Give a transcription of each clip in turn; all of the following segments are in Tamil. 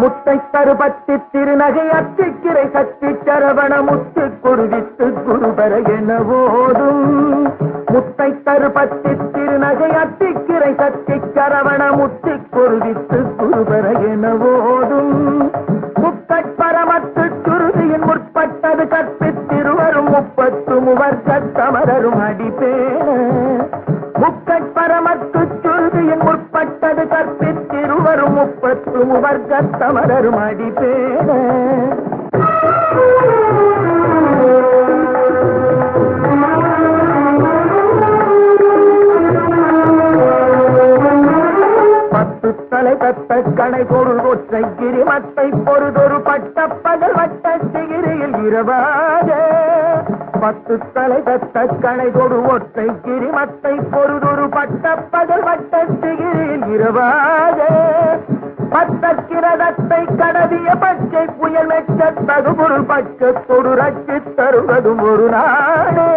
முத்தை தருபத்தி திருநகை அத்திக்கிரை சக்தி சரவண முத்து குருவித்து குருபர என ஓதும். முத்தை தருபத்தி திருநகை அத்திக்கிரை சக்தி சரவண முத்து குருவித்து குருபர என ஓதும். முக்கட்பரமத்து சுருதியின் முற்பட்டது கற்பித்திருவரும் 33 கத்தமரரும் அடிப்பேன. முக்கட்பரமத்து சுருதியின் முற்பட்டது கற்பித்திருவரும் 33 கத்தமரரும் அடிப்பேன. தலை தத்த கணை பொருள் ஒற்றை கிரிமத்தை பொருதொரு பட்ட பகல் வட்ட சிகிரியில் இரவாக. 10 தலை தத்த கணை கொடு ஒற்றை கிரிமத்தை பொருதொரு பட்ட பகல் வட்ட சிகிரியில் இரவாக. 10 கிரதத்தை கடவிய பச்சை புயல் மெச்ச தகுபொருள் பச்சத்தொடு ரட்சி தருவதும் ஒரு நாடே.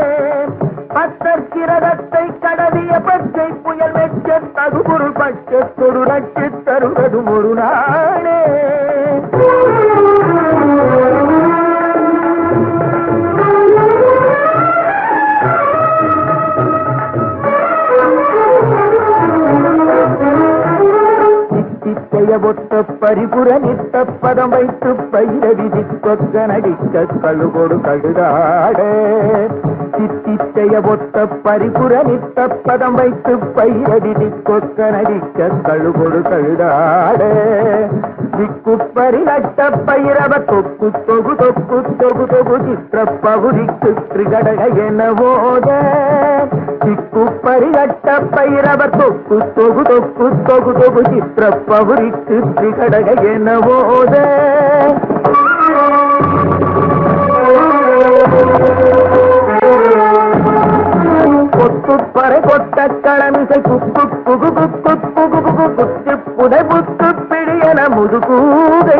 10 கிரதத்தை கடவிய பச்சை புயல் மெச்ச தகுபொருள் பச்சத்தொடு ரட்சி தருவதும் ஒரு நாடே. ஒத்த பரிபுர நித்த பதம் வைத்து பயிரவி கொக்க நடிக்க கழுகொடு கழுதாட. சித்தித்தைய ஒத்த பரிபுர நித்த பதம் வைத்து பயிரவி கொக்க நடிக்க கழுகொடு கழுதாட. திக்குப்பரி நட்ட பயிரவ தொக்கு தொகு தொக்கு தொகு தொகு சித்திர பகுதிக்கு திரிகடக என ஓத. திக்குப்பரி நட்ட பயிரவ தொக்கு தொகு தொக்கு தொகு தொகு சித்திர பகுதிக்கு திரிகடக என ஓத. கொத்துப்பறை கொட்ட களமிசை குக்கு புகு புக்கு புகு புகு குத்து புதை புத்து பிடியன முதுகூதை.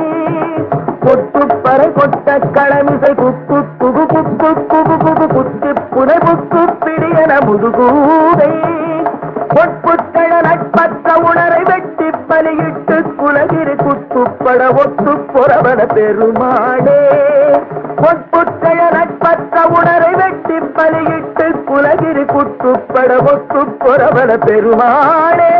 கொத்துப்பறை கொட்ட களமிசை குக்கு புகு புக்கு புகு புகு குத்து புதை புக்கு பிடியன முதுகூதை. பொற்புத்தழ நட்பற்ற உணரை வெட்டி பலியிட்டு குலகிரி குத்துப்பட ஒத்து பொறவன பெருமாடே. பொற்புத்தழ நட்பற்ற உணரை வெட்டி பலியிட்டு குலகிரி குத்துப்பட ஒத்து பொறவன பெருமாடே.